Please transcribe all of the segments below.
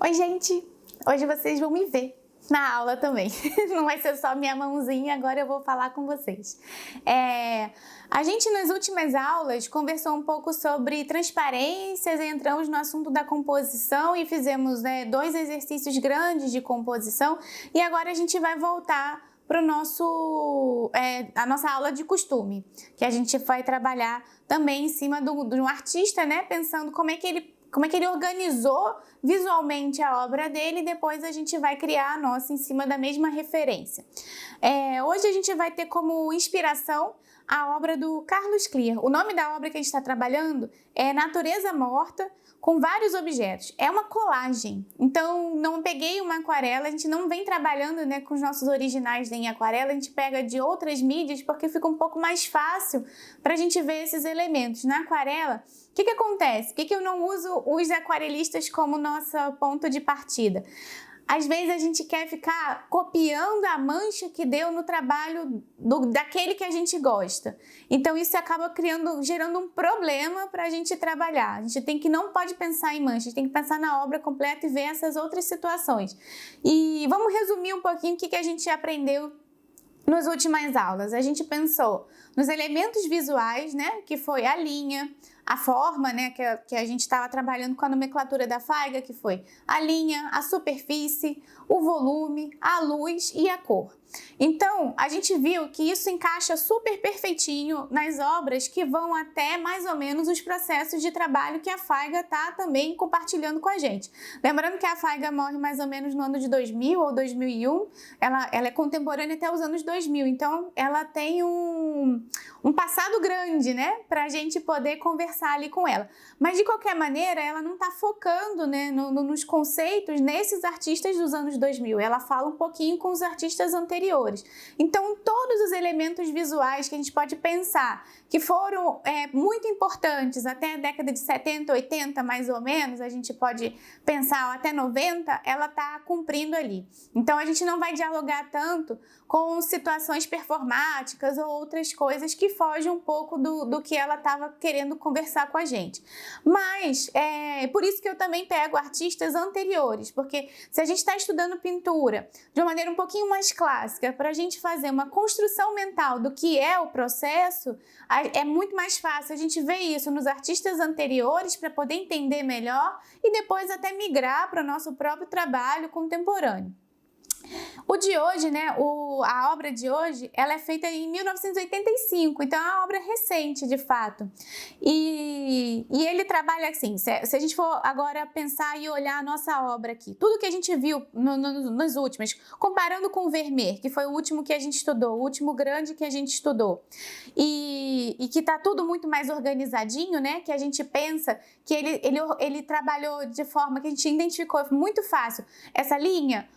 Oi, gente! Hoje vocês vão me ver na aula também. Não vai ser só minha mãozinha, agora eu vou falar com vocês. A gente nas últimas aulas conversou um pouco sobre transparências, entramos no assunto da composição e fizemos 2 exercícios grandes de composição e agora a gente vai voltar para a nossa aula de costume, que a gente vai trabalhar também em cima de um artista, né? Pensando como é que ele organizou visualmente a obra dele e depois a gente vai criar a nossa em cima da mesma referência. Hoje a gente vai ter como inspiração a obra do Carlos Clear. O nome da obra que a gente está trabalhando é Natureza Morta, com vários objetos. É uma colagem, então não peguei uma aquarela, a gente não vem trabalhando com os nossos originais em aquarela, a gente pega de outras mídias porque fica um pouco mais fácil para a gente ver esses elementos. Na aquarela, o que acontece? Por que eu não uso os aquarelistas como nosso ponto de partida? Às vezes a gente quer ficar copiando a mancha que deu no trabalho daquele que a gente gosta. Então isso acaba gerando um problema para a gente trabalhar. A gente não pode pensar em mancha, a gente tem que pensar na obra completa e ver essas outras situações. E vamos resumir um pouquinho o que a gente aprendeu nas últimas aulas. A gente pensou nos elementos visuais, que foi a linha, a forma, que a gente estava trabalhando com a nomenclatura da Faiga, que foi a linha, a superfície, o volume, a luz e a cor. Então, a gente viu que isso encaixa super perfeitinho nas obras que vão até mais ou menos os processos de trabalho que a Faiga está também compartilhando com a gente. Lembrando que a Faiga morre mais ou menos no ano de 2000 ou 2001, ela é contemporânea até os anos 2000, então ela tem um passado grande, para a gente poder conversar ali com ela. Mas, de qualquer maneira, ela não está focando nos conceitos nesses artistas dos anos 2000, ela fala um pouquinho com os artistas anteriores. Então, todos os elementos visuais que a gente pode pensar que foram muito importantes até a década de 70, 80, mais ou menos, a gente pode pensar até 90, ela está cumprindo ali. Então, a gente não vai dialogar tanto com situações performáticas ou outras coisas que fogem um pouco do que ela estava querendo conversar com a gente. Mas, por isso que eu também pego artistas anteriores, porque se a gente está estudando pintura de uma maneira um pouquinho mais clássica, para a gente fazer uma construção mental do que é o processo, é muito mais fácil a gente ver isso nos artistas anteriores para poder entender melhor e depois até migrar para o nosso próprio trabalho contemporâneo. O de hoje, a obra de hoje, ela é feita em 1985, então é uma obra recente, de fato. E ele trabalha assim, se a gente for agora pensar e olhar a nossa obra aqui, tudo que a gente viu nas últimas, comparando com o Vermeer, que foi o último que a gente estudou, o último grande que a gente estudou, e que está tudo muito mais organizadinho, que a gente pensa que ele trabalhou de forma que a gente identificou muito fácil essa linha,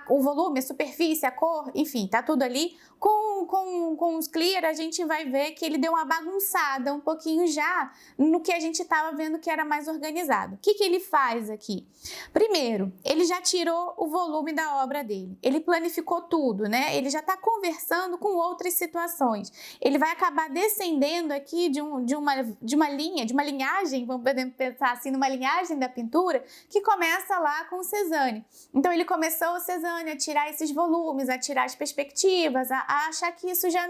o volume, a superfície, a cor, enfim, tá tudo ali. Com os Clear, a gente vai ver que ele deu uma bagunçada um pouquinho já no que a gente estava vendo que era mais organizado. O que ele faz aqui? Primeiro, ele já tirou o volume da obra dele. Ele planificou tudo, Ele já está conversando com outras situações. Ele vai acabar descendendo aqui de uma linhagem, vamos pensar assim, numa linhagem da pintura, que começa lá com o Cézanne. Então, ele começou o Cézanne a tirar esses volumes, a tirar as perspectivas, a achar que isso já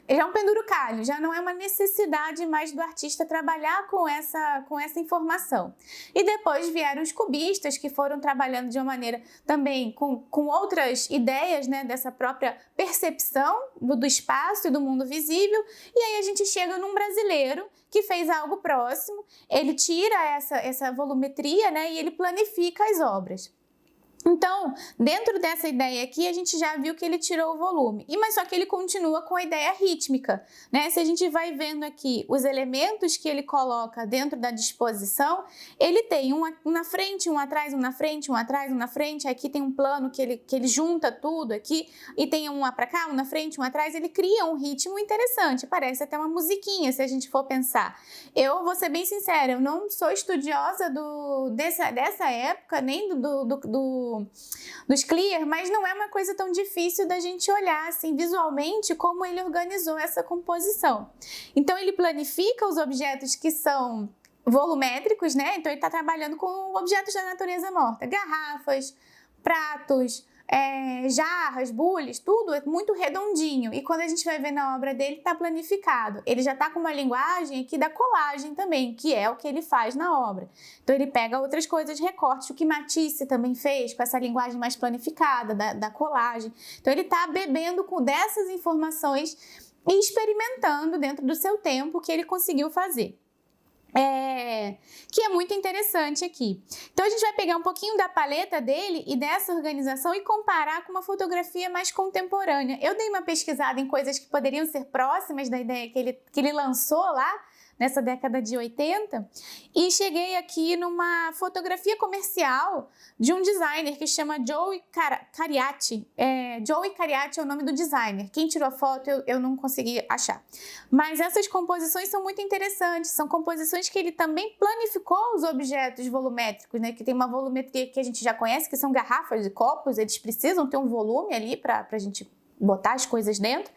é um pendurucalho, já não é uma necessidade mais do artista trabalhar com essa informação. E depois vieram os cubistas, que foram trabalhando de uma maneira também com outras ideias, dessa própria percepção do espaço e do mundo visível, e aí a gente chega num brasileiro que fez algo próximo, ele tira essa volumetria, e ele planifica as obras. Então, dentro dessa ideia aqui, a gente já viu que ele tirou o volume, mas só que ele continua com a ideia rítmica, Se a gente vai vendo aqui os elementos que ele coloca dentro da disposição, ele tem um na frente, um atrás, um na frente, um atrás, um na frente, aqui tem um plano que ele junta tudo aqui, e tem um para cá, um na frente, um atrás, ele cria um ritmo interessante, parece até uma musiquinha, se a gente for pensar. Eu vou ser bem sincera, eu não sou estudiosa dessa época, nem dos Clear, mas não é uma coisa tão difícil da gente olhar assim visualmente como ele organizou essa composição. Então ele planifica os objetos que são volumétricos, né? Então ele está trabalhando com objetos da natureza morta, garrafas, pratos, jarras, bules, tudo é muito redondinho. E quando a gente vai ver na obra dele, está planificado. Ele já está com uma linguagem aqui da colagem também, que é o que ele faz na obra. Então ele pega outras coisas, recortes, o que Matisse também fez com essa linguagem mais planificada da colagem. Então ele está bebendo dessas informações e experimentando dentro do seu tempo o que ele conseguiu fazer. Que é muito interessante aqui. Então a gente vai pegar um pouquinho da paleta dele e dessa organização e comparar com uma fotografia mais contemporânea. Eu dei uma pesquisada em coisas que poderiam ser próximas da ideia que ele lançou lá nessa década de 80 e cheguei aqui numa fotografia comercial de um designer que chama Joe Cariati. Joe Cariati é o nome do designer. Quem tirou a foto eu não consegui achar. Mas essas composições são muito interessantes. São composições que ele também planificou os objetos volumétricos, né? Que tem uma volumetria que a gente já conhece, que são garrafas e copos. Eles precisam ter um volume ali para a gente botar as coisas dentro.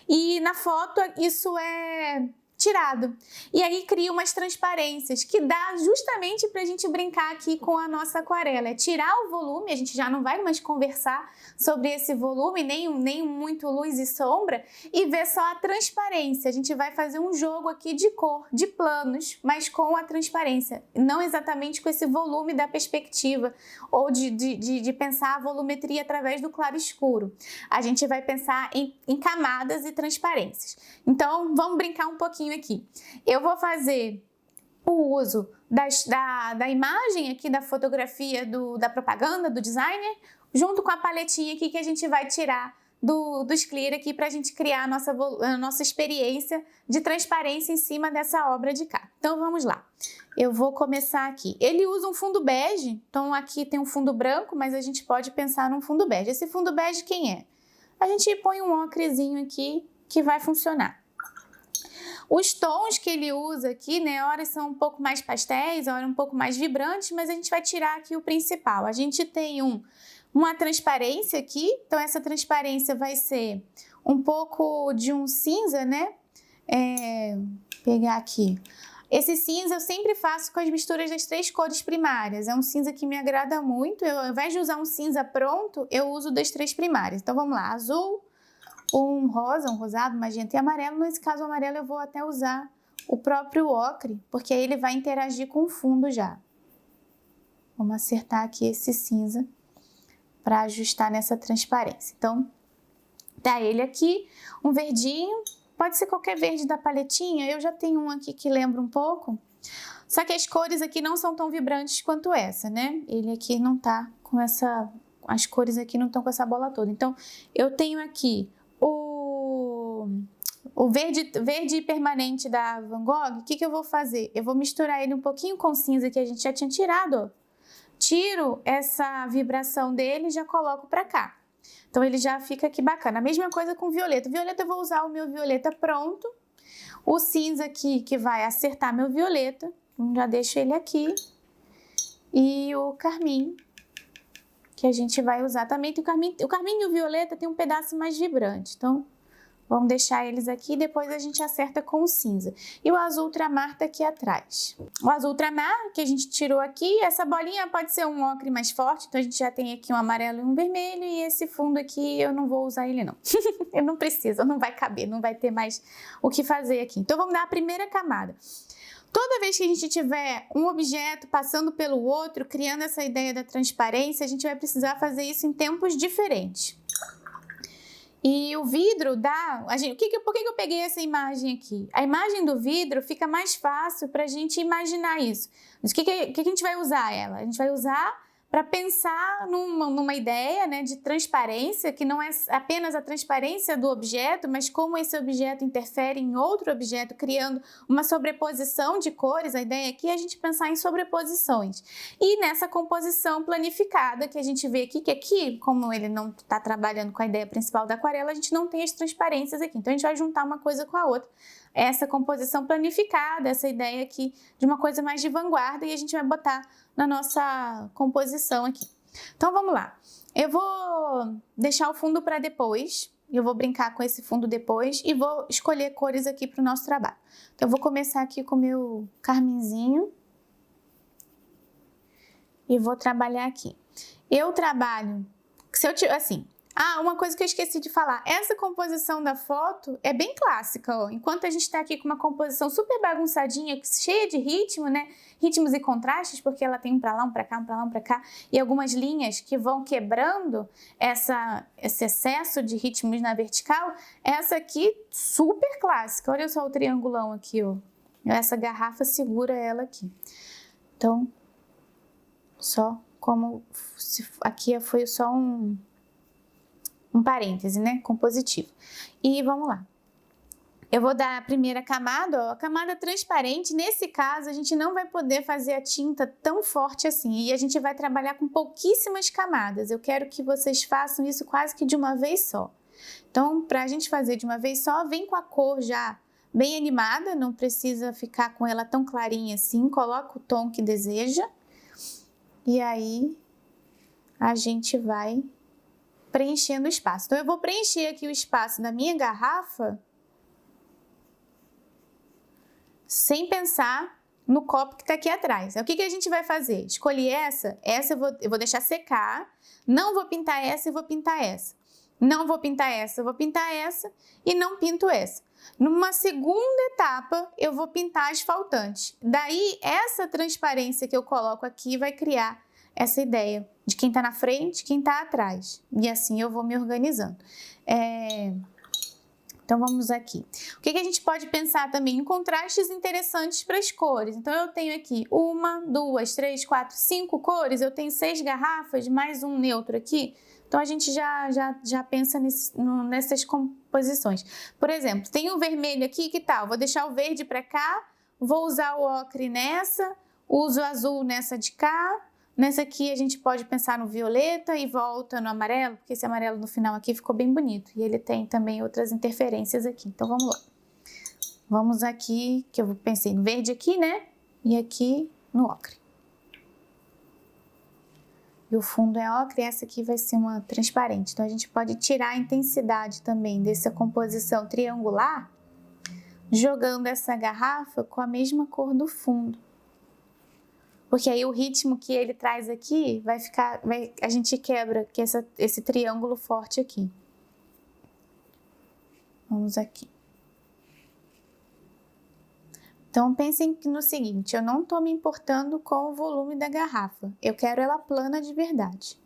E na foto isso é tirado. E aí cria umas transparências que dá justamente para a gente brincar aqui com a nossa aquarela. É tirar o volume, a gente já não vai mais conversar sobre esse volume, nem muito luz e sombra, e ver só a transparência. A gente vai fazer um jogo aqui de cor, de planos, mas com a transparência, não exatamente com esse volume da perspectiva, ou de pensar a volumetria através do claro escuro. A gente vai pensar em camadas e transparências. Então, vamos brincar um pouquinho aqui. Eu vou fazer o uso da imagem aqui da fotografia da propaganda do designer, junto com a paletinha aqui que a gente vai tirar dos clear aqui para a gente criar a nossa experiência de transparência em cima dessa obra de cá. Então vamos lá. Eu vou começar aqui. Ele usa um fundo bege, então aqui tem um fundo branco, mas a gente pode pensar num fundo bege. Esse fundo bege quem é? A gente põe um ocrezinho aqui que vai funcionar. Os tons que ele usa aqui, né, horas são um pouco mais pastéis, horas um pouco mais vibrantes, mas a gente vai tirar aqui o principal. A gente tem uma transparência aqui, então essa transparência vai ser um pouco de um cinza, né? Pegar aqui. Esse cinza eu sempre faço com as misturas das 3 cores primárias. É um cinza que me agrada muito. Ao invés de usar um cinza pronto, eu uso das 3 primárias. Então vamos lá, azul, um rosa, um rosado, magenta e amarelo. Nesse caso, o amarelo eu vou até usar o próprio ocre, porque aí ele vai interagir com o fundo já. Vamos acertar aqui esse cinza para ajustar nessa transparência. Então, tá ele aqui, um verdinho, pode ser qualquer verde da paletinha. Eu já tenho um aqui que lembra um pouco, só que as cores aqui não são tão vibrantes quanto essa, né? Ele aqui não tá com essa... As cores aqui não estão com essa bola toda. Então, eu tenho aqui o verde permanente da Van Gogh. O que eu vou fazer? Eu vou misturar ele um pouquinho com o cinza que a gente já tinha tirado, ó. Tiro essa vibração dele e já coloco pra cá. Então ele já fica aqui bacana. A mesma coisa com o violeta. Violeta eu vou usar o meu violeta pronto. O cinza aqui que vai acertar meu violeta. Então já deixo ele aqui. E o carmim, que a gente vai usar também. O carmim e o violeta tem um pedaço mais vibrante. Então, vamos deixar eles aqui e depois a gente acerta com o cinza. E o azul ultramar tá aqui atrás. O azul ultramar que a gente tirou aqui, essa bolinha pode ser um ocre mais forte, então a gente já tem aqui um amarelo e um vermelho, e esse fundo aqui eu não vou usar ele não. Eu não preciso, não vai caber, não vai ter mais o que fazer aqui. Então vamos dar a primeira camada. Toda vez que a gente tiver um objeto passando pelo outro, criando essa ideia da transparência, a gente vai precisar fazer isso em tempos diferentes. E o vidro dá... Por que eu peguei essa imagem aqui? A imagem do vidro fica mais fácil para a gente imaginar isso. Mas o que a gente vai usar ela? A gente vai usar para pensar numa ideia, né, de transparência, que não é apenas a transparência do objeto, mas como esse objeto interfere em outro objeto, criando uma sobreposição de cores. A ideia aqui é a gente pensar em sobreposições. E nessa composição planificada que a gente vê aqui, que aqui, como ele não está trabalhando com a ideia principal da aquarela, a gente não tem as transparências aqui. Então, a gente vai juntar uma coisa com a outra. Essa composição planificada, essa ideia aqui de uma coisa mais de vanguarda, e a gente vai botar na nossa composição aqui. Então, vamos lá. Eu vou deixar o fundo para depois, eu vou brincar com esse fundo depois e vou escolher cores aqui para o nosso trabalho. Então, eu vou começar aqui com o meu carminzinho. e vou trabalhar aqui. Eu trabalho, assim, uma coisa que eu esqueci de falar, essa composição da foto é bem clássica, ó. Enquanto a gente está aqui com uma composição super bagunçadinha, cheia de ritmo, né? Ritmos e contrastes, porque ela tem um pra lá, um pra cá, um pra lá, um pra cá, e algumas linhas que vão quebrando esse excesso de ritmos na vertical. Essa aqui, super clássica. Olha só o triangulão aqui, ó. Essa garrafa segura ela aqui. Então, só como aqui foi só um parêntese, né? Compositivo. E vamos lá. Eu vou dar a primeira camada, ó, a camada transparente. Nesse caso, a gente não vai poder fazer a tinta tão forte assim. E a gente vai trabalhar com pouquíssimas camadas. Eu quero que vocês façam isso quase que de uma vez só. Então, para a gente fazer de uma vez só, vem com a cor já bem animada. Não precisa ficar com ela tão clarinha assim. Coloca o tom que deseja. E aí, a gente vai preenchendo o espaço. Então, eu vou preencher aqui o espaço da minha garrafa sem pensar no copo que está aqui atrás. O que a gente vai fazer? Escolhi essa eu vou deixar secar, não vou pintar essa e vou pintar essa. Não vou pintar essa, eu vou pintar essa e não pinto essa. Numa segunda etapa, eu vou pintar as faltantes. Daí, essa transparência que eu coloco aqui vai criar essa ideia de quem está na frente, quem está atrás. E assim eu vou me organizando. Então, vamos aqui. O que a gente pode pensar também em contrastes interessantes para as cores? Então, eu tenho aqui 1, 2, 3, 4, 5 cores. Eu tenho 6 garrafas, mais um neutro aqui. Então, a gente já pensa nessas composições. Por exemplo, tem o vermelho aqui, que tal? Vou deixar o verde para cá, vou usar o ocre nessa, uso o azul nessa de cá. Nessa aqui a gente pode pensar no violeta e volta no amarelo, porque esse amarelo no final aqui ficou bem bonito. E ele tem também outras interferências aqui. Então, vamos lá. Vamos aqui, que eu pensei no verde aqui, né? E aqui no ocre. E o fundo é ocre, e essa aqui vai ser uma transparente. Então, a gente pode tirar a intensidade também dessa composição triangular, jogando essa garrafa com a mesma cor do fundo. Porque aí o ritmo que ele traz aqui a gente quebra esse triângulo forte aqui. Vamos aqui. Então, pensem no seguinte, eu não estou me importando com o volume da garrafa. Eu quero ela plana de verdade.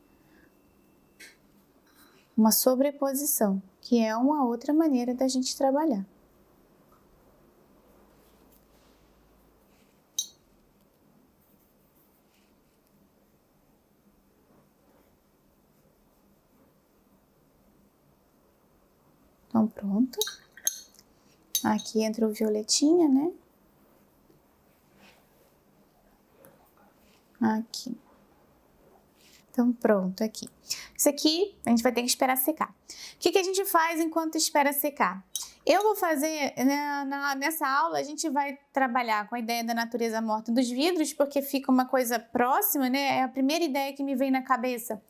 Uma sobreposição, que é uma outra maneira da gente trabalhar. Então, pronto. Aqui entra o violetinha, né? Aqui. Então, pronto, aqui. Isso aqui a gente vai ter que esperar secar. O que a gente faz enquanto espera secar? Eu vou fazer, nessa aula, a gente vai trabalhar com a ideia da natureza morta dos vidros, porque fica uma coisa próxima, né? É a primeira ideia que me vem na cabeça.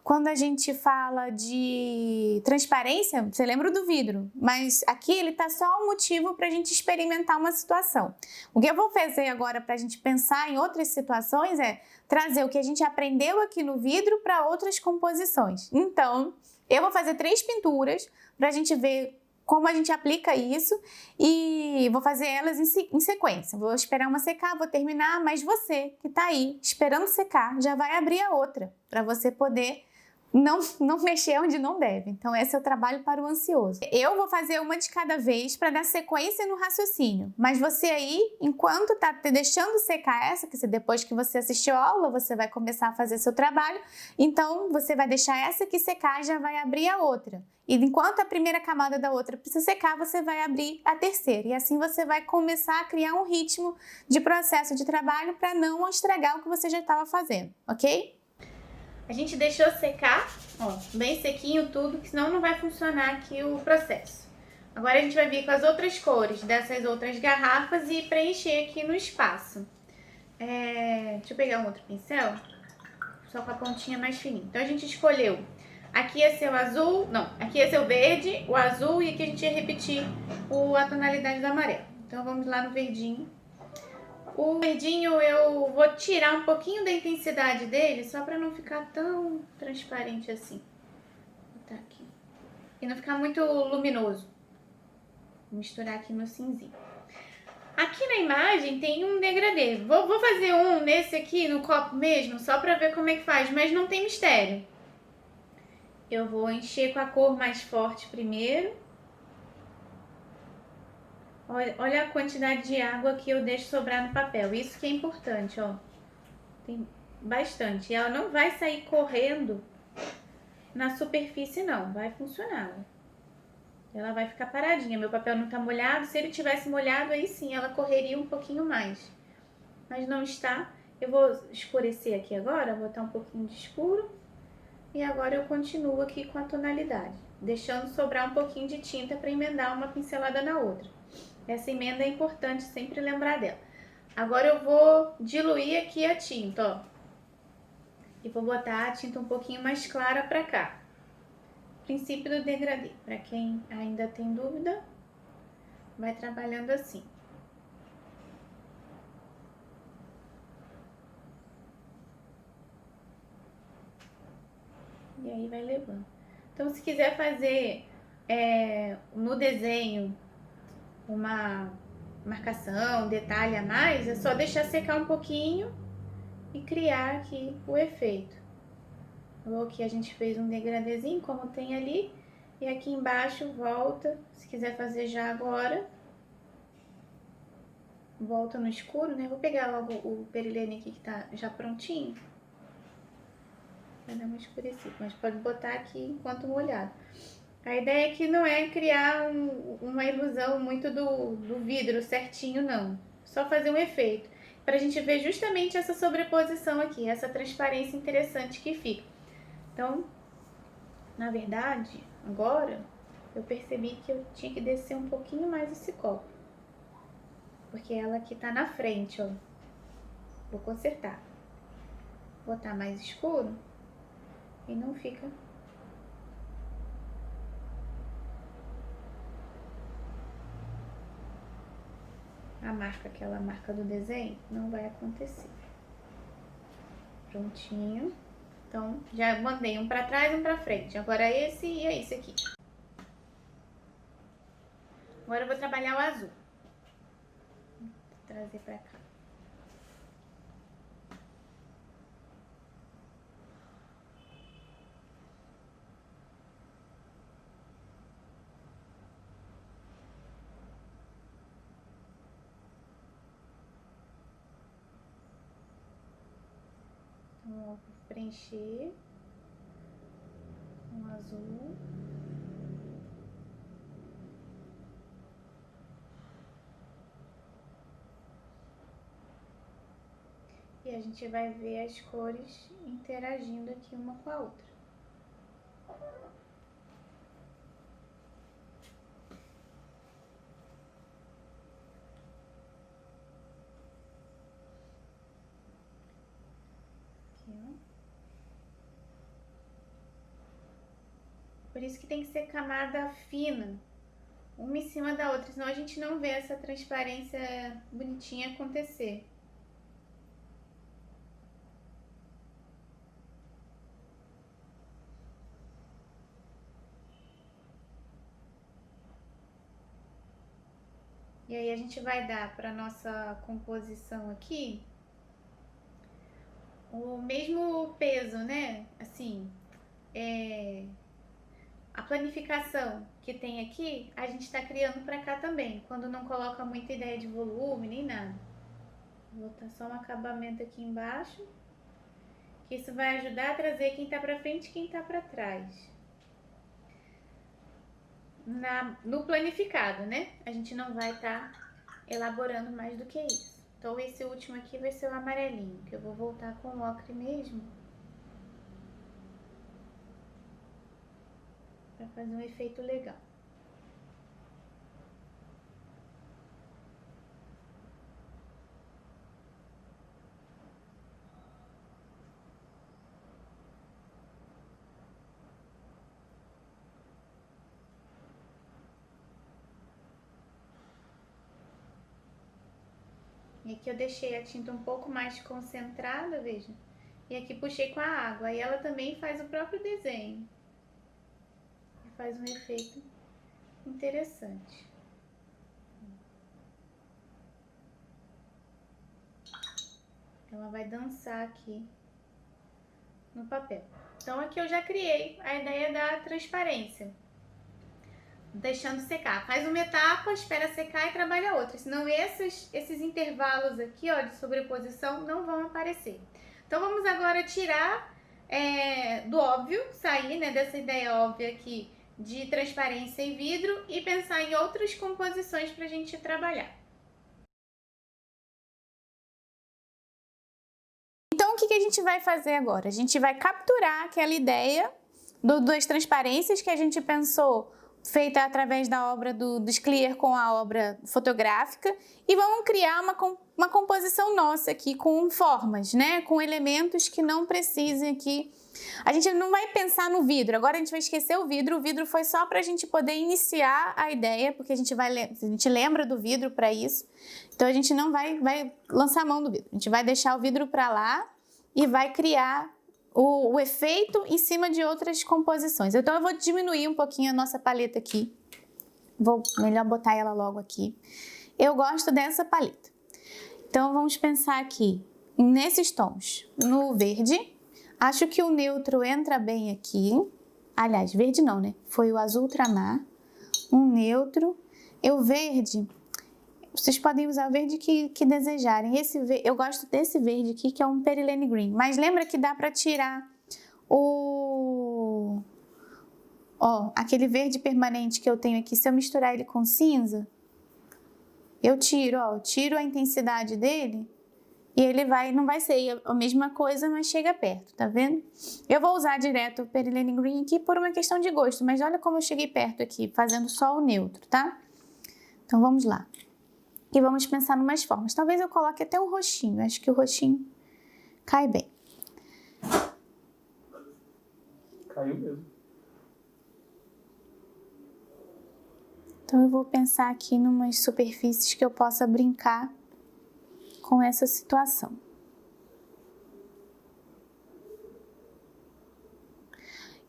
Quando a gente fala de transparência, você lembra do vidro, mas aqui ele tá só um motivo para a gente experimentar uma situação. O que eu vou fazer agora para a gente pensar em outras situações é trazer o que a gente aprendeu aqui no vidro para outras composições. Então, eu vou fazer 3 pinturas para a gente ver como a gente aplica isso e vou fazer elas em sequência. Vou esperar uma secar, vou terminar, mas você que está aí esperando secar já vai abrir a outra para você poder não mexer onde não deve. Então, esse é o trabalho para o ansioso. Eu vou fazer uma de cada vez para dar sequência no raciocínio. Mas você aí, enquanto tá deixando secar essa, que depois que você assistiu a aula, você vai começar a fazer seu trabalho. Então, você vai deixar essa aqui secar e já vai abrir a outra. E enquanto a primeira camada da outra precisa secar, você vai abrir a terceira. E assim você vai começar a criar um ritmo de processo de trabalho para não estragar o que você já estava fazendo, ok? A gente deixou secar, ó, bem sequinho tudo, que senão não vai funcionar aqui o processo. Agora a gente vai vir com as outras cores dessas outras garrafas e preencher aqui no espaço. Deixa eu pegar um outro pincel, só com a pontinha mais fininha. Então a gente escolheu, aqui é seu azul, não, aqui é seu verde, o azul, e aqui a gente ia repetir a tonalidade do amarelo. Então vamos lá no verdinho. O verdinho eu vou tirar um pouquinho da intensidade dele, só para não ficar tão transparente assim. Vou botar aqui. E não ficar muito luminoso. Vou misturar aqui no cinzinho. Aqui na imagem tem um degradê. Vou fazer um nesse aqui, no copo mesmo, só para ver como é que faz, mas não tem mistério. Eu vou encher com a cor mais forte primeiro. Olha a quantidade de água que eu deixo sobrar no papel. Isso que é importante, ó. Tem bastante. Ela não vai sair correndo na superfície, não. Vai funcionar. Ela vai ficar paradinha. Meu papel não tá molhado. Se ele tivesse molhado, aí sim, ela correria um pouquinho mais. Mas não está. Eu vou escurecer aqui agora. Botar um pouquinho de escuro. E agora eu continuo aqui com a tonalidade. Deixando sobrar um pouquinho de tinta para emendar uma pincelada na outra. Essa emenda é importante sempre lembrar dela. Agora eu vou diluir aqui a tinta, ó. E vou botar a tinta um pouquinho mais clara para cá. Princípio do degradê. Para quem ainda tem dúvida, vai trabalhando assim. E aí vai levando. Então, se quiser fazer no desenho uma marcação, detalhe a mais, é só deixar secar um pouquinho e criar aqui o efeito. Aqui a gente fez um degradêzinho, como tem ali, e aqui embaixo volta, se quiser fazer já agora, volta no escuro, né? Vou pegar logo o perilene aqui que tá já prontinho, vai dar uma escurecida, mas pode botar aqui enquanto molhado. A ideia aqui não é criar uma ilusão muito do vidro certinho, não. Só fazer um efeito, pra gente ver justamente essa sobreposição aqui, essa transparência interessante que fica. Então, na verdade, agora eu percebi que eu tinha que descer um pouquinho mais esse copo. Porque ela aqui tá na frente, ó. Vou consertar. Botar mais escuro e não fica... A marca, aquela marca do desenho, não vai acontecer. Prontinho. Então, já mandei um pra trás e um pra frente. Agora esse e é esse aqui. Agora eu vou trabalhar o azul. Vou trazer pra cá. Então, eu vou preencher com azul. E a gente vai ver as cores interagindo aqui uma com a outra. Aqui, ó. Por isso que tem que ser camada fina, uma em cima da outra, senão a gente não vê essa transparência bonitinha acontecer. E aí a gente vai dar para nossa composição aqui o mesmo peso, né? Assim, a planificação que tem aqui, a gente está criando para cá também, quando não coloca muita ideia de volume nem nada. Vou botar só um acabamento aqui embaixo, que isso vai ajudar a trazer quem tá para frente e quem tá para trás. No planificado, né? A gente não vai estar elaborando mais do que isso. Então esse último aqui vai ser o amarelinho, que eu vou voltar com o ocre mesmo, para fazer um efeito legal. E E aqui eu deixei a tinta um pouco mais concentrada, veja. E aqui puxei com a água. Aí ela também faz o próprio desenho. E faz um efeito interessante. Ela vai dançar aqui no papel. Então aqui eu já criei a ideia da transparência. Deixando secar. Faz uma etapa, espera secar e trabalha outra. Senão esses intervalos aqui, ó, de sobreposição não vão aparecer. Então vamos agora tirar do óbvio, sair, né, dessa ideia óbvia aqui de transparência em vidro e pensar em outras composições para a gente trabalhar. Então o que a gente vai fazer agora? A gente vai capturar aquela ideia das transparências que a gente pensou feita através da obra do Sclier com a obra fotográfica e vamos criar uma composição nossa aqui com formas, né? Com elementos que não precisem aqui. A gente não vai pensar no vidro, agora a gente vai esquecer o vidro foi só para a gente poder iniciar a ideia, porque a gente lembra do vidro para isso, então a gente não vai lançar a mão do vidro, a gente vai deixar o vidro para lá e vai criar o efeito em cima de outras composições. Então eu vou diminuir um pouquinho a nossa paleta aqui. Vou melhor botar ela logo aqui. Eu gosto dessa paleta. Então vamos pensar aqui nesses tons. No verde, acho que o neutro entra bem aqui. Aliás, verde não, né? Foi o azul ultramar. Um neutro. O verde, vocês podem usar o verde que desejarem. Eu gosto desse verde aqui, que é um Perilene Green. Mas lembra que dá para tirar aquele verde permanente que eu tenho aqui. Se eu misturar ele com cinza, eu tiro a intensidade dele e ele não vai ser a mesma coisa, mas chega perto, tá vendo? Eu vou usar direto o Perilene Green aqui por uma questão de gosto, mas olha como eu cheguei perto aqui, fazendo só o neutro, tá? Então vamos lá. E vamos pensar em umas formas. Talvez eu coloque até um roxinho. Acho que o roxinho cai bem. Caiu mesmo. Então eu vou pensar aqui em umas superfícies que eu possa brincar com essa situação.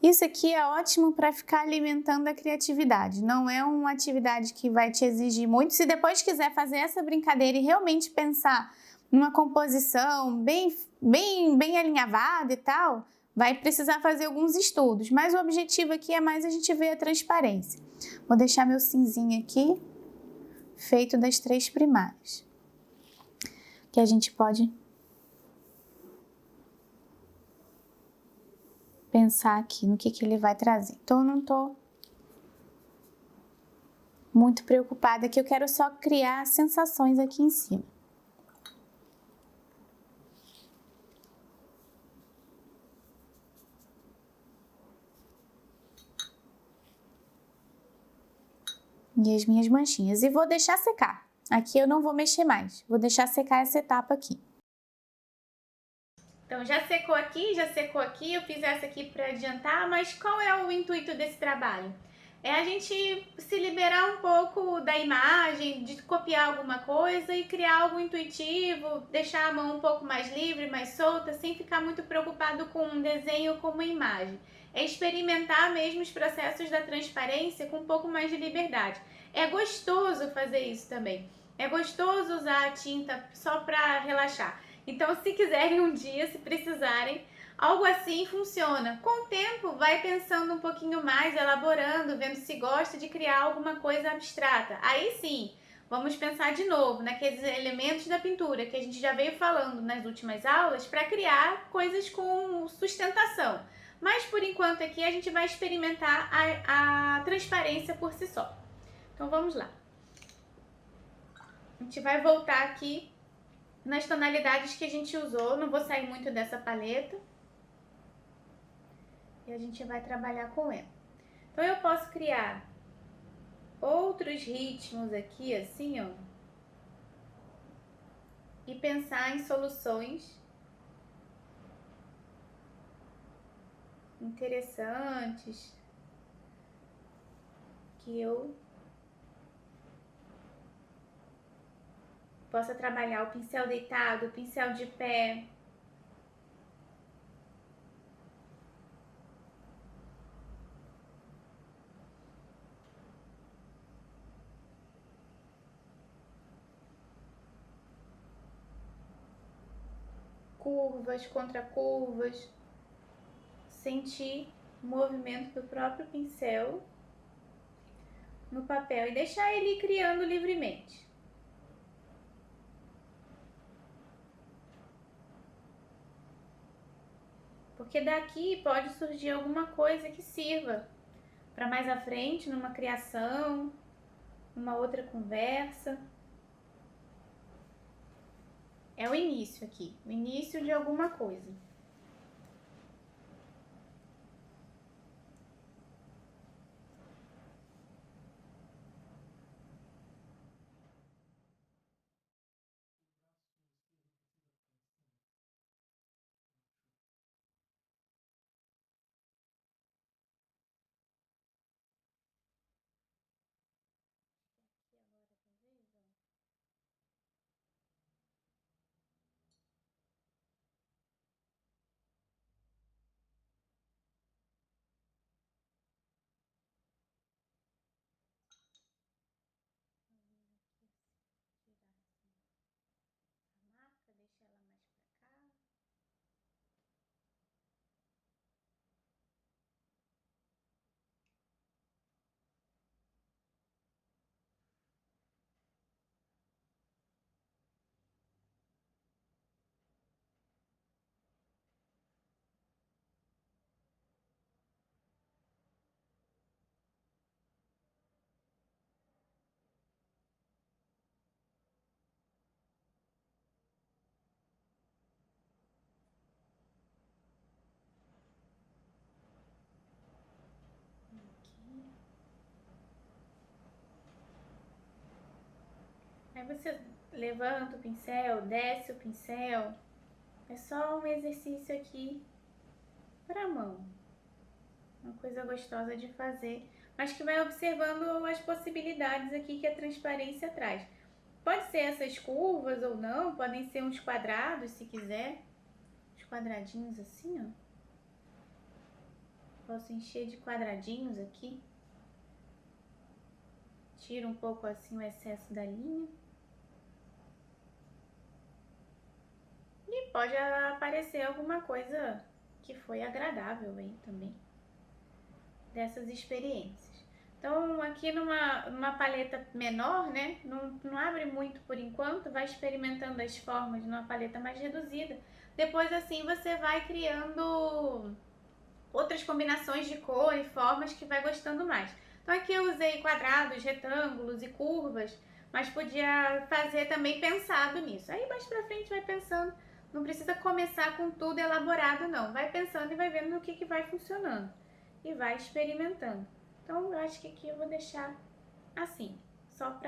Isso aqui é ótimo para ficar alimentando a criatividade. Não é uma atividade que vai te exigir muito. Se depois quiser fazer essa brincadeira e realmente pensar numa composição bem alinhavada e tal, vai precisar fazer alguns estudos. Mas o objetivo aqui é mais a gente ver a transparência. Vou deixar meu cinzinho aqui, feito das 3 primárias. Que a gente pode pensar aqui no que ele vai trazer. Então, eu não estou muito preocupada, que eu quero só criar sensações aqui em cima. E as minhas manchinhas. E vou deixar secar. Aqui eu não vou mexer mais. Vou deixar secar essa etapa aqui. Então já secou aqui, eu fiz essa aqui para adiantar, mas qual é o intuito desse trabalho? É a gente se liberar um pouco da imagem, de copiar alguma coisa e criar algo intuitivo, deixar a mão um pouco mais livre, mais solta, sem ficar muito preocupado com um desenho ou com uma imagem. É experimentar mesmo os processos da transparência com um pouco mais de liberdade. É gostoso fazer isso também. É gostoso usar a tinta só para relaxar. Então, se quiserem um dia, se precisarem, algo assim funciona. Com o tempo, vai pensando um pouquinho mais, elaborando, vendo se gosta de criar alguma coisa abstrata. Aí sim, vamos pensar de novo naqueles elementos da pintura que a gente já veio falando nas últimas aulas para criar coisas com sustentação. Mas, por enquanto, aqui a gente vai experimentar a transparência por si só. Então, vamos lá. A gente vai voltar aqui nas tonalidades que a gente usou, não vou sair muito dessa paleta. E a gente vai trabalhar com ela. Então eu posso criar outros ritmos aqui, assim, ó. E pensar em soluções interessantes que eu possa trabalhar o pincel deitado, o pincel de pé. Curvas, contra curvas. Sentir o movimento do próprio pincel no papel e deixar ele ir criando livremente. Porque daqui pode surgir alguma coisa que sirva para mais à frente, numa criação, numa outra conversa. É o início aqui, o início de alguma coisa. Aí você levanta o pincel, desce o pincel. É só um exercício aqui para a mão. Uma coisa gostosa de fazer, mas que vai observando as possibilidades aqui que a transparência traz. Pode ser essas curvas ou não, podem ser uns quadrados se quiser. Uns quadradinhos assim, ó. Posso encher de quadradinhos aqui. Tiro um pouco assim o excesso da linha. E pode aparecer alguma coisa que foi agradável aí também, dessas experiências. Então aqui numa paleta menor, né, não abre muito por enquanto, vai experimentando as formas numa paleta mais reduzida. Depois assim você vai criando outras combinações de cor e formas que vai gostando mais. Então aqui eu usei quadrados, retângulos e curvas, mas podia fazer também pensado nisso. Aí mais pra frente vai pensando, não precisa começar com tudo elaborado não, vai pensando e vai vendo no que vai funcionando e vai experimentando. Então eu acho que aqui eu vou deixar assim, só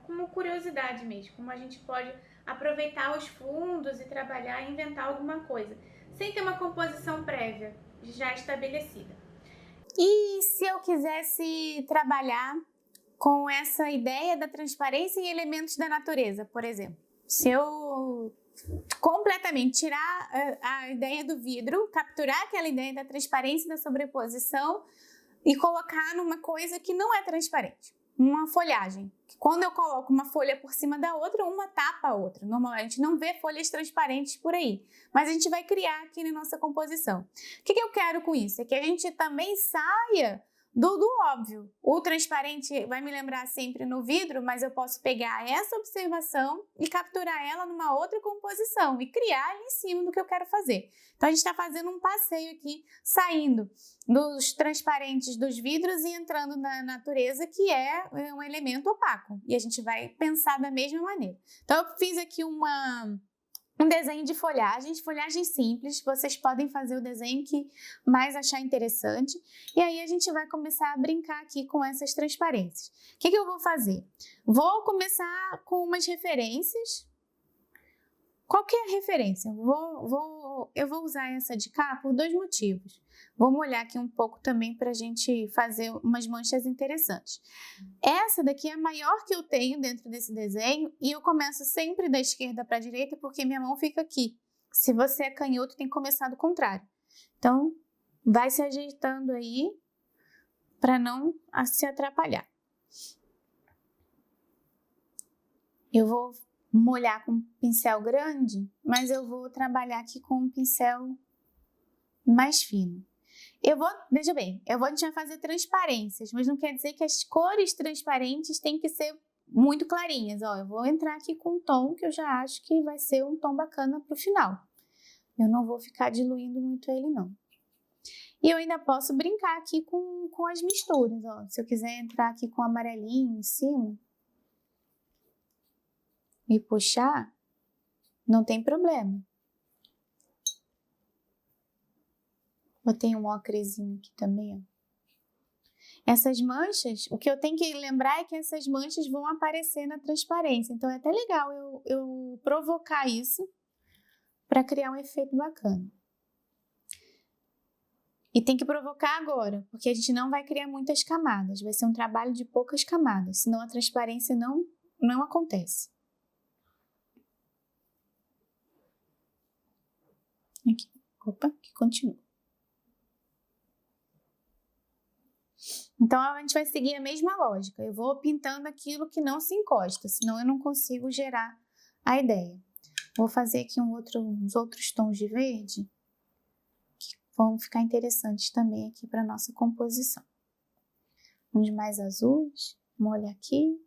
como curiosidade mesmo, como a gente pode aproveitar os fundos e trabalhar e inventar alguma coisa, sem ter uma composição prévia já estabelecida. E se eu quisesse trabalhar com essa ideia da transparência em elementos da natureza, por exemplo? Se eu completamente tirar a ideia do vidro, capturar aquela ideia da transparência e da sobreposição e colocar numa coisa que não é transparente, uma folhagem. Quando eu coloco uma folha por cima da outra, uma tapa a outra. Normalmente a gente não vê folhas transparentes por aí, mas a gente vai criar aqui na nossa composição. O que eu quero com isso? É que a gente também saia do óbvio. O transparente vai me lembrar sempre no vidro, mas eu posso pegar essa observação e capturar ela numa outra composição e criar ali em cima do que eu quero fazer. Então a gente está fazendo um passeio aqui, saindo dos transparentes dos vidros e entrando na natureza, que é um elemento opaco. E a gente vai pensar da mesma maneira. Então eu fiz aqui um desenho de folhagem simples, vocês podem fazer o desenho que mais achar interessante, e aí a gente vai começar a brincar aqui com essas transparências. O que eu vou fazer? Vou começar com umas referências, Qual que é a referência? Eu vou usar essa de cá por 2 motivos. Vou molhar aqui um pouco também para a gente fazer umas manchas interessantes. Essa daqui é a maior que eu tenho dentro desse desenho e eu começo sempre da esquerda para a direita porque minha mão fica aqui. Se você é canhoto, tem que começar do contrário. Então, vai se ajeitando aí para não se atrapalhar. Eu vou molhar com um pincel grande, mas eu vou trabalhar aqui com um pincel mais fino. Veja bem, a gente vai fazer transparências, mas não quer dizer que as cores transparentes têm que ser muito clarinhas. Ó, eu vou entrar aqui com um tom que eu já acho que vai ser um tom bacana para o final. Eu não vou ficar diluindo muito ele, não. E eu ainda posso brincar aqui com as misturas, ó. Se eu quiser entrar aqui com amarelinho em cima e puxar, não tem problema. Botei um ocrezinho aqui também, ó. Essas manchas, o que eu tenho que lembrar é que essas manchas vão aparecer na transparência. Então, é até legal eu provocar isso para criar um efeito bacana. E tem que provocar agora, porque a gente não vai criar muitas camadas. Vai ser um trabalho de poucas camadas, senão a transparência não acontece. Aqui. Opa, que continua. Então, a gente vai seguir a mesma lógica. Eu vou pintando aquilo que não se encosta, senão eu não consigo gerar a ideia. Vou fazer aqui uns outros tons de verde, que vão ficar interessantes também aqui para a nossa composição. Uns mais azuis, molha aqui.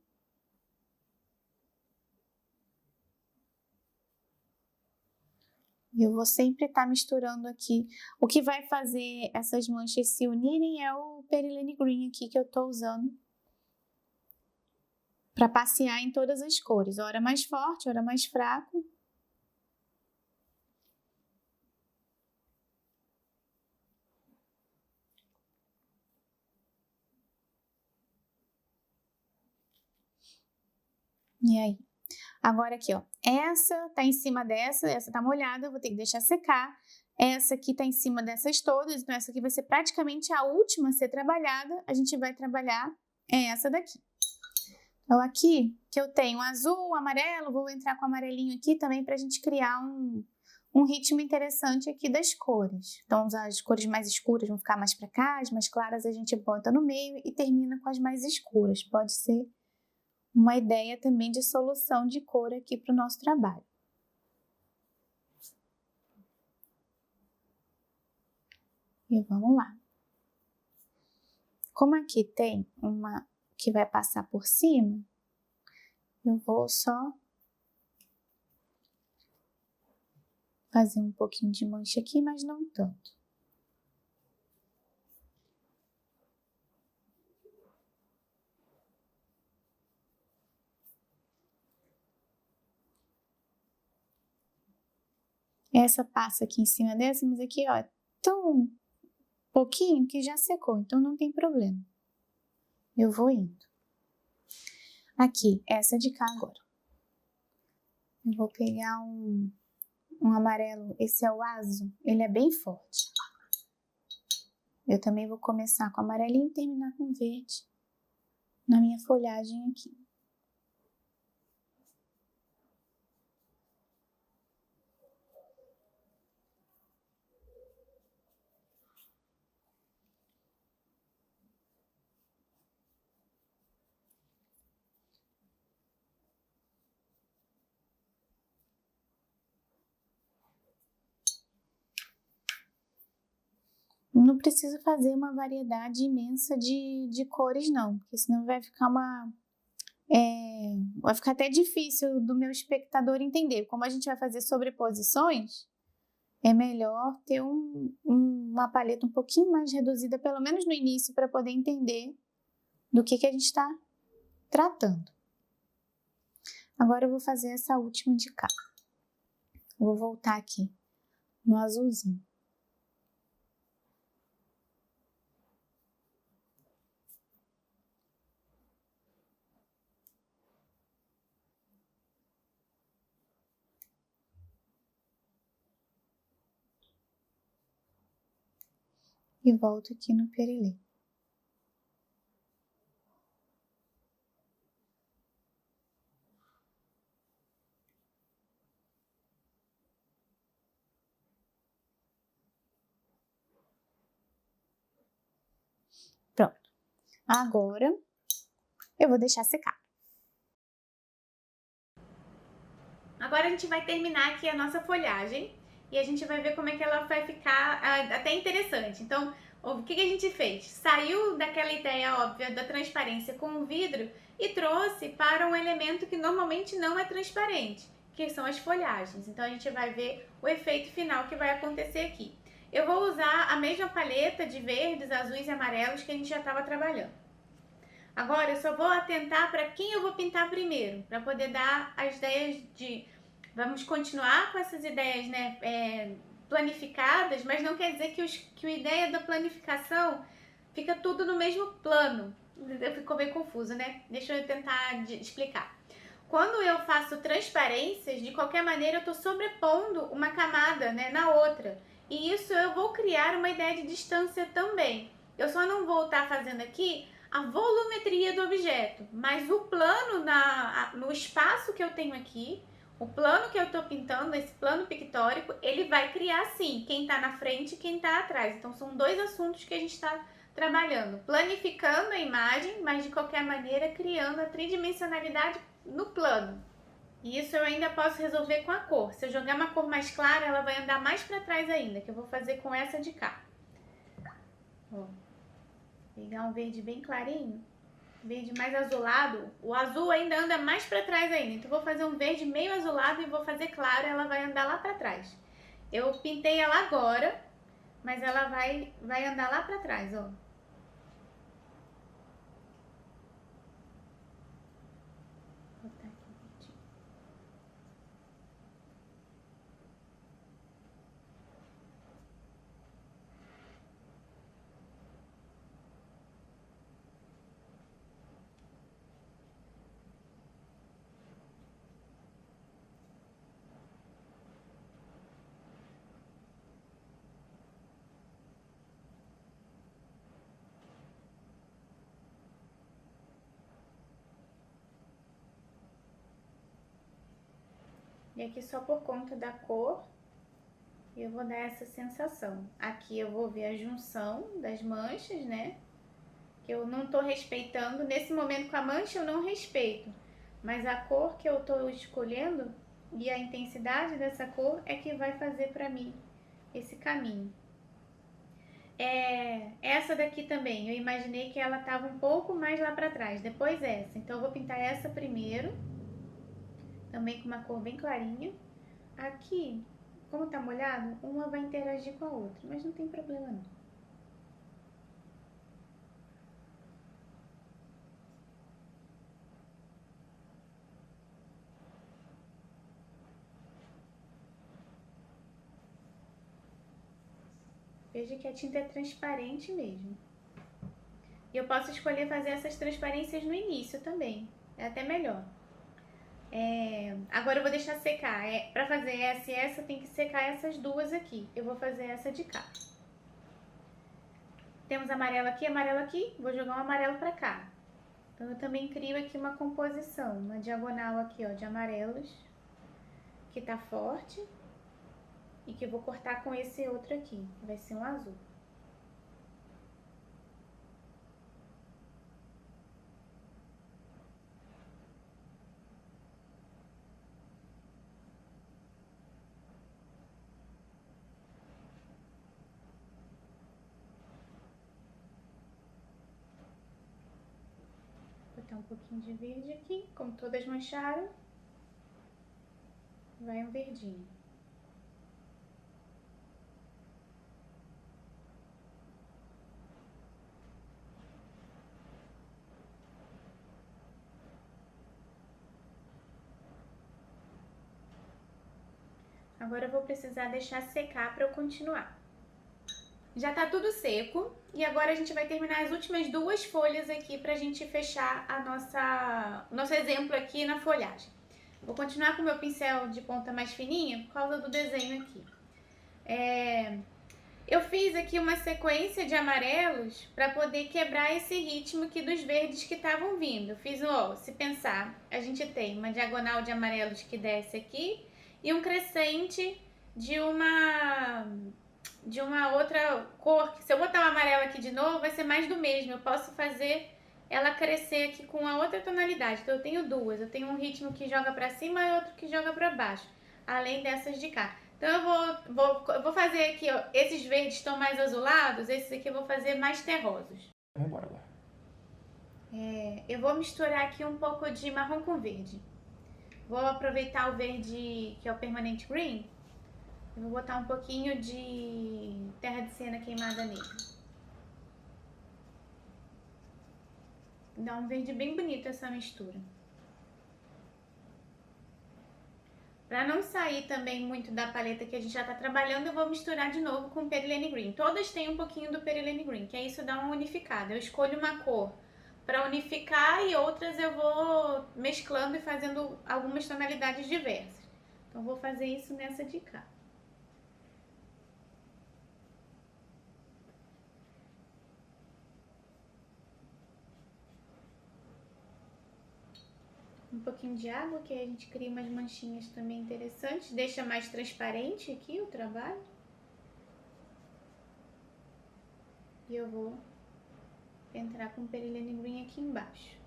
E eu vou sempre estar misturando aqui. O que vai fazer essas manchas se unirem é o Perilene Green aqui que eu estou usando para passear em todas as cores. Hora mais forte, hora mais fraco. E aí? Agora aqui, ó, essa tá em cima dessa, essa tá molhada, eu vou ter que deixar secar. Essa aqui tá em cima dessas todas, então essa aqui vai ser praticamente a última a ser trabalhada. A gente vai trabalhar essa daqui. Então aqui que eu tenho azul, amarelo, vou entrar com amarelinho aqui também pra gente criar um ritmo interessante aqui das cores. Então as cores mais escuras vão ficar mais pra cá, as mais claras a gente bota no meio e termina com as mais escuras. Pode ser uma ideia também de solução de cor aqui para o nosso trabalho. E vamos lá. Como aqui tem uma que vai passar por cima, eu vou só fazer um pouquinho de mancha aqui, mas não tanto. Essa passa aqui em cima dessa, mas aqui, ó, tão pouquinho que já secou, então não tem problema. Eu vou indo. Aqui, essa de cá agora. Eu vou pegar um amarelo, esse é o azo, ele é bem forte. Eu também vou começar com amarelinho e terminar com verde na minha folhagem aqui. Não preciso fazer uma variedade imensa de cores, não, porque senão vai ficar vai ficar até difícil do meu espectador entender. Como a gente vai fazer sobreposições, é melhor ter uma paleta um pouquinho mais reduzida, pelo menos no início, para poder entender do que a gente está tratando. Agora eu vou fazer essa última de cá. Vou voltar aqui no azulzinho. e volto aqui no perilê. Pronto. Agora eu vou deixar secar. Agora a gente vai terminar aqui a nossa folhagem e a gente vai ver como é que ela vai ficar até interessante. Então, o que a gente fez? Saiu daquela ideia óbvia da transparência com o vidro e trouxe para um elemento que normalmente não é transparente, que são as folhagens. Então, a gente vai ver o efeito final que vai acontecer aqui. Eu vou usar a mesma paleta de verdes, azuis e amarelos que a gente já estava trabalhando. Agora, eu só vou atentar para quem eu vou pintar primeiro, para poder dar as ideias de... Vamos continuar com essas ideias, né, planificadas, mas não quer dizer que a ideia da planificação fica tudo no mesmo plano. Ficou bem confuso, né? Deixa eu tentar explicar. Quando eu faço transparências, de qualquer maneira eu estou sobrepondo uma camada, né, na outra. E isso eu vou criar uma ideia de distância também. Eu só não vou estar fazendo aqui a volumetria do objeto, mas o plano no espaço que eu tenho aqui, o plano que eu estou pintando, esse plano pictórico, ele vai criar sim quem está na frente e quem está atrás. Então são dois assuntos que a gente está trabalhando, planificando a imagem, mas de qualquer maneira criando a tridimensionalidade no plano. E isso eu ainda posso resolver com a cor. Se eu jogar uma cor mais clara, ela vai andar mais para trás ainda, que eu vou fazer com essa de cá. Ó. Pegar um verde bem clarinho, verde mais azulado. O azul ainda anda mais para trás ainda, então vou fazer um verde meio azulado e vou fazer claro, ela vai andar lá para trás. Eu pintei ela agora, mas ela vai andar lá para trás, ó. Vou botar aqui verdinho. E aqui só por conta da cor, eu vou dar essa sensação. Aqui eu vou ver a junção das manchas, né? Que eu não tô respeitando. Nesse momento com a mancha eu não respeito. Mas a cor que eu tô escolhendo e a intensidade dessa cor é que vai fazer pra mim esse caminho. Essa daqui também, eu imaginei que ela tava um pouco mais lá pra trás. Depois essa. Então eu vou pintar essa primeiro. Também com uma cor bem clarinha. Aqui, como tá molhado, uma vai interagir com a outra, mas não tem problema não. Veja que a tinta é transparente mesmo. E eu posso escolher fazer essas transparências no início também, é até melhor. Agora eu vou deixar secar. Pra fazer essa e essa tem que secar essas duas aqui. Eu vou fazer essa de cá. Temos amarelo aqui, vou jogar um amarelo pra cá. Então eu também crio aqui uma composição, uma diagonal aqui, ó, de amarelos, que tá forte. E que eu vou cortar com esse outro aqui, que vai ser um azul. Vou botar um pouquinho de verde aqui, como todas mancharam. Vai um verdinho. Agora eu vou precisar deixar secar para eu continuar. Já tá tudo seco e agora a gente vai terminar as últimas duas folhas aqui pra gente fechar nosso exemplo aqui na folhagem. Vou continuar com o meu pincel de ponta mais fininha por causa do desenho aqui. Eu fiz aqui uma sequência de amarelos para poder quebrar esse ritmo aqui dos verdes que estavam vindo. Eu fiz, se pensar, a gente tem uma diagonal de amarelos que desce aqui e um crescente de uma outra cor. Se eu botar um amarelo aqui de novo, vai ser mais do mesmo. Eu posso fazer ela crescer aqui com a outra tonalidade. Então eu tenho duas. Eu tenho um ritmo que joga para cima e outro que joga para baixo, além dessas de cá. Então eu vou fazer aqui, ó, esses verdes estão mais azulados, esses aqui eu vou fazer mais terrosos. Vamos embora lá. Eu vou misturar aqui um pouco de marrom com verde. Vou aproveitar o verde que é o Permanent Green. Eu vou botar um pouquinho de terra de siena queimada nele. Dá um verde bem bonito essa mistura. Para não sair também muito da paleta que a gente já está trabalhando, eu vou misturar de novo com o Perilene Green. Todas têm um pouquinho do Perilene Green, que é isso dá uma unificada. Eu escolho uma cor para unificar e outras eu vou mesclando e fazendo algumas tonalidades diversas. Então vou fazer isso nessa de cá. Um pouquinho de água, que aí a gente cria umas manchinhas também interessantes. Deixa mais transparente aqui o trabalho. E eu vou entrar com o Perilene Green aqui embaixo.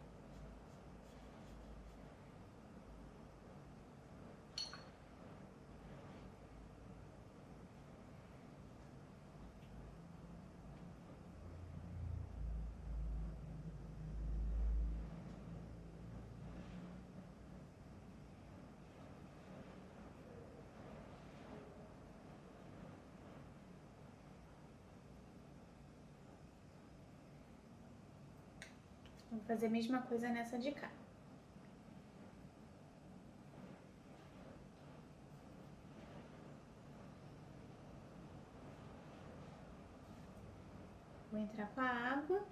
Vou fazer a mesma coisa nessa de cá. Vou entrar com a água.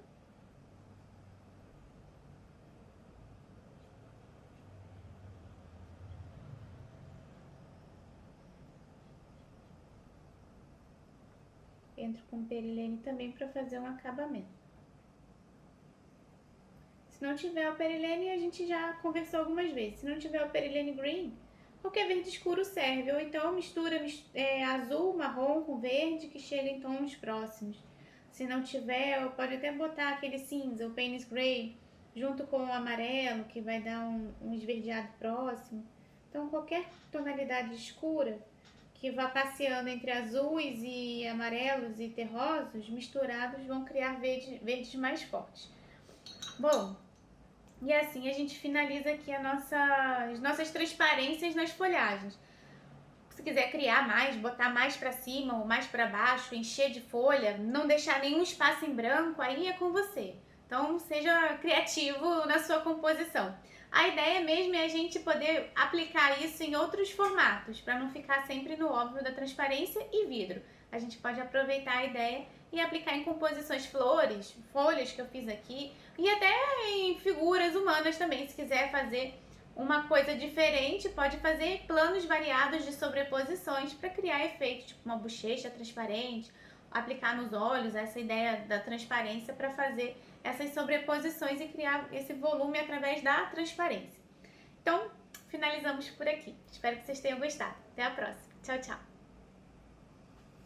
Entro com o Perilene também para fazer um acabamento. Se não tiver o Perilene, a gente já conversou algumas vezes. Se não tiver o Perilene Green, qualquer verde escuro serve. Ou então mistura azul, marrom com verde, que chega em tons próximos. Se não tiver, pode até botar aquele cinza, o Payne's Gray, junto com o amarelo, que vai dar um esverdeado próximo. Então, qualquer tonalidade escura que vá passeando entre azuis e amarelos e terrosos, misturados, vão criar verdes mais fortes. Bom, e assim a gente finaliza aqui as nossas transparências nas folhagens. Se quiser criar mais, botar mais para cima ou mais para baixo, encher de folha, não deixar nenhum espaço em branco, aí é com você. Então seja criativo na sua composição. A ideia mesmo é a gente poder aplicar isso em outros formatos, para não ficar sempre no óbvio da transparência e vidro. A gente pode aproveitar a ideia e aplicar em composições flores, folhas que eu fiz aqui, e até em figuras humanas também. Se quiser fazer uma coisa diferente, pode fazer planos variados de sobreposições para criar efeitos, tipo uma bochecha transparente, aplicar nos olhos essa ideia da transparência para fazer essas sobreposições e criar esse volume através da transparência. Então, finalizamos por aqui. Espero que vocês tenham gostado. Até a próxima. Tchau, tchau!